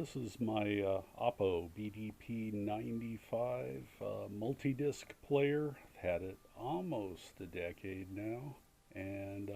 This is my Oppo BDP 95 multi-disc player. I've had it almost a decade now, and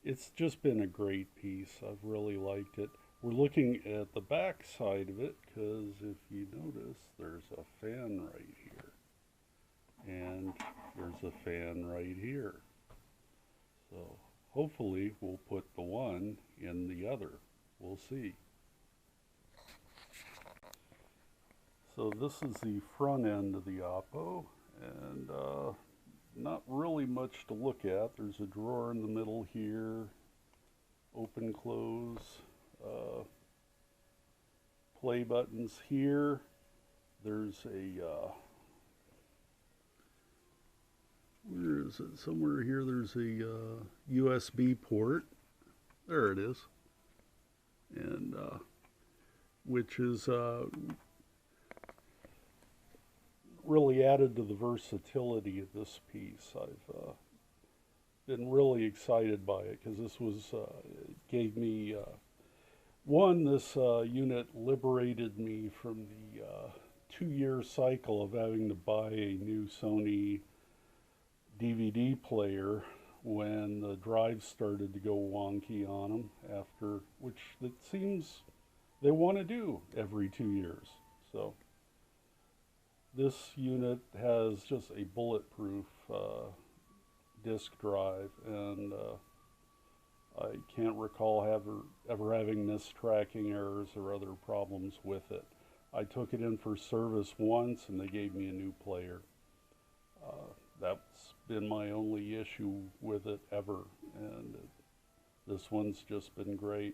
it's just been a great piece. I've really liked it. We're looking at the back side of it because if you notice, there's a fan right here, and there's a fan right here. So hopefully we'll put the one in the other. We'll see. So this is the front end of the Oppo, and not really much to look at. There's a drawer in the middle here, open, close, play buttons here. There's a, where is it? Somewhere here there's a USB port. There it is. And which is really added to the versatility of this piece. I've been really excited by it because this was gave me this unit liberated me from the 2-year cycle of having to buy a new Sony DVD player when the drive started to go wonky on them, after which it seems they want to do every 2 years. So this unit has just a bulletproof disk drive, and I can't recall ever having missed tracking errors or other problems with it. I took it in for service once and they gave me a new player. That's been my only issue with it ever, and this one's just been great.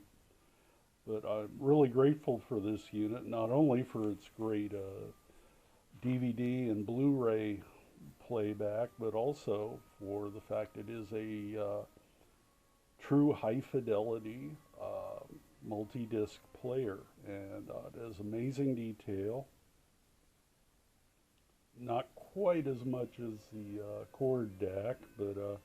But I'm really grateful for this unit, not only for its great DVD and Blu-ray playback, but also for the fact it is a true high fidelity multi-disc player, and it has amazing detail. Not quite as much as the cord DAC, but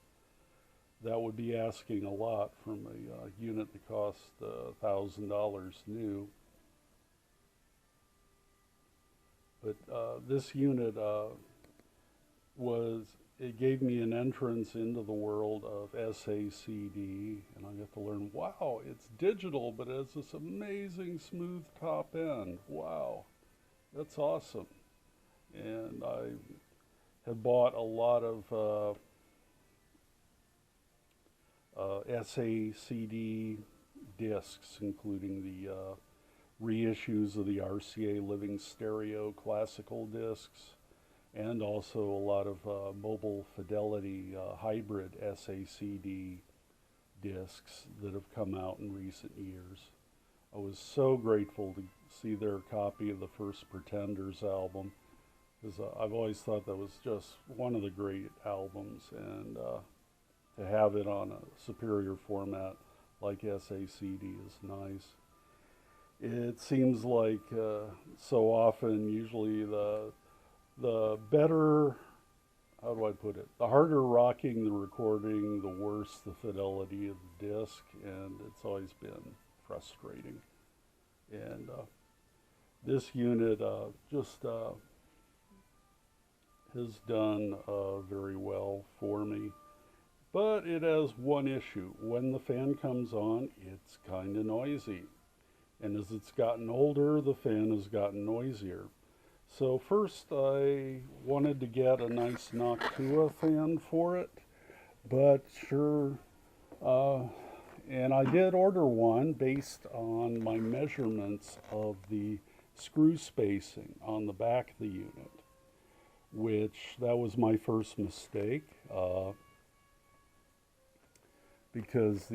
that would be asking a lot from a unit that cost $1,000 new. But this unit it gave me an entrance into the world of SACD, and I got to learn, wow, it's digital, but it has this amazing smooth top end. Wow, that's awesome. And I have bought a lot of SACD discs, including the reissues of the RCA Living Stereo classical discs, and also a lot of mobile Fidelity hybrid SACD discs that have come out in recent years. I was so grateful to see their copy of the first Pretenders album, because I've always thought that was just one of the great albums, and to have it on a superior format like SACD is nice. It seems like so often, usually the better, how do I put it, the harder rocking the recording, the worse the fidelity of the disc, and it's always been frustrating. And this unit just has done very well for me. But it has one issue. When the fan comes on, it's kind of noisy. And as it's gotten older, the fan has gotten noisier. So first I wanted to get a nice Noctua fan for it, but and I did order one based on my measurements of the screw spacing on the back of the unit, which that was my first mistake, because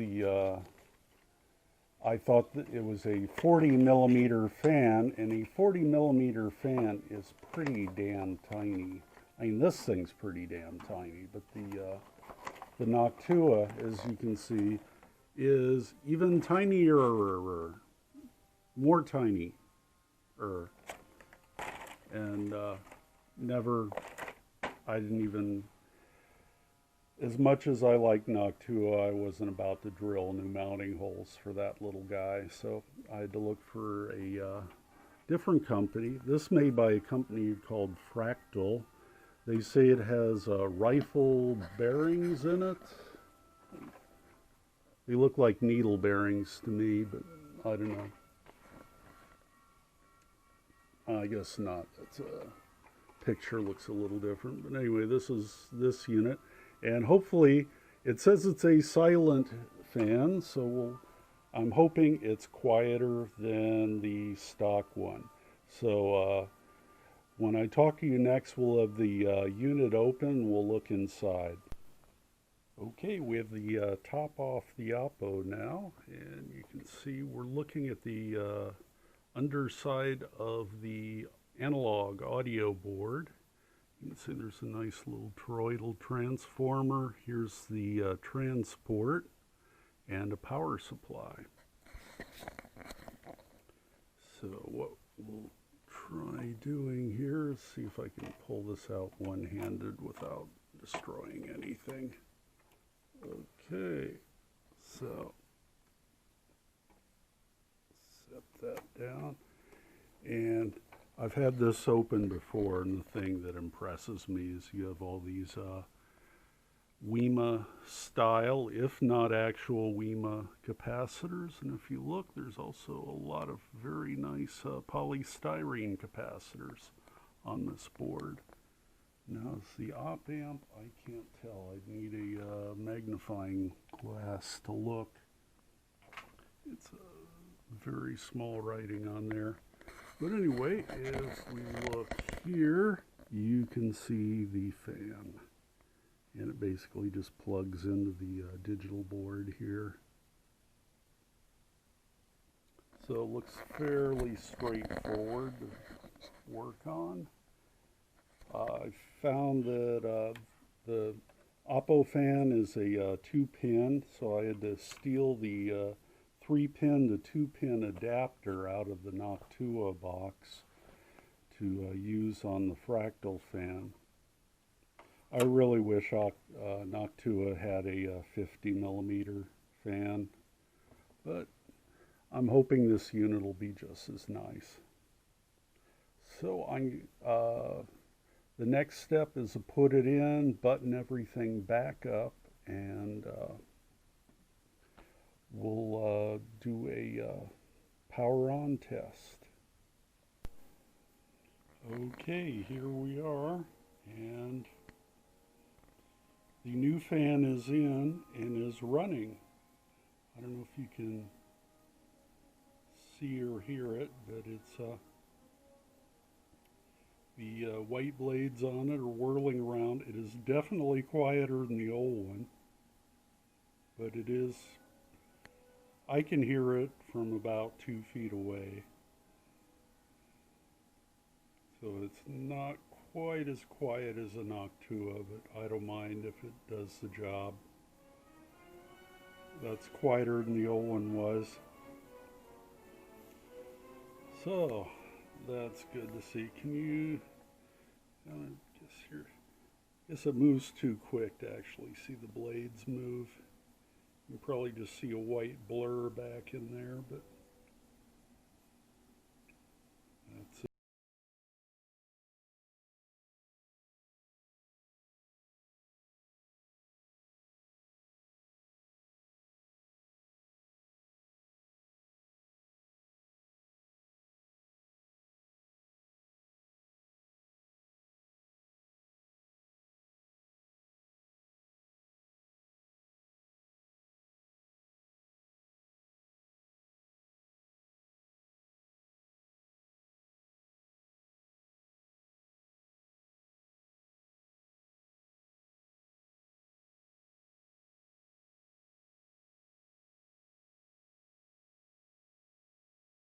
I thought that it was a 40 millimeter fan, and a 40 millimeter fan is pretty damn tiny. I mean, this thing's pretty damn tiny, but the Noctua, as you can see, is even tinier, more tiny, and I didn't even, as much as I like Noctua, I wasn't about to drill new mounting holes for that little guy, so I had to look for a different company. This made by a company called Fractal. They say it has rifle bearings in it. They look like needle bearings to me, but I don't know. I guess not. That's picture looks a little different. But anyway, this is this unit. And hopefully, it says it's a silent fan, so I'm hoping it's quieter than the stock one. So when I talk to you next, we'll have the unit open. We'll look inside. Okay, we have the top off the Oppo now, and you can see we're looking at the underside of the analog audio board. You can see there's a nice little toroidal transformer. Here's the transport and a power supply. So what we'll try doing here is see if I can pull this out one-handed without destroying anything. Okay, so set that down. And I've had this open before, and the thing that impresses me is you have all these WEMA style, if not actual WEMA capacitors. And if you look, there's also a lot of very nice polystyrene capacitors on this board. Now, it's the op amp. I can't tell. I need a magnifying glass to look. It's a very small writing on there. But anyway, as we look here, you can see the fan. And it basically just plugs into the digital board here. So it looks fairly straightforward to work on. I found that the Oppo fan is a 2-pin, so I had to steal the 3-pin to 2-pin adapter out of the Noctua box to use on the Fractal fan. I really wish Noctua had a 50mm fan, but I'm hoping this unit will be just as nice. So the next step is to put it in, button everything back up, and we'll do a power on test. Okay, here we are, and the new fan is in and is running. I don't know if you can see or hear it, but it's the white blades on it are whirling around. It is definitely quieter than the old one, but it is, I can hear it from about 2 feet away. So it's not quite as quiet as a Noctua, but I don't mind if it does the job. That's quieter than the old one was. So that's good to see. Can you, I guess it moves too quick to actually see the blades move. You can probably just see a white blur back in there, but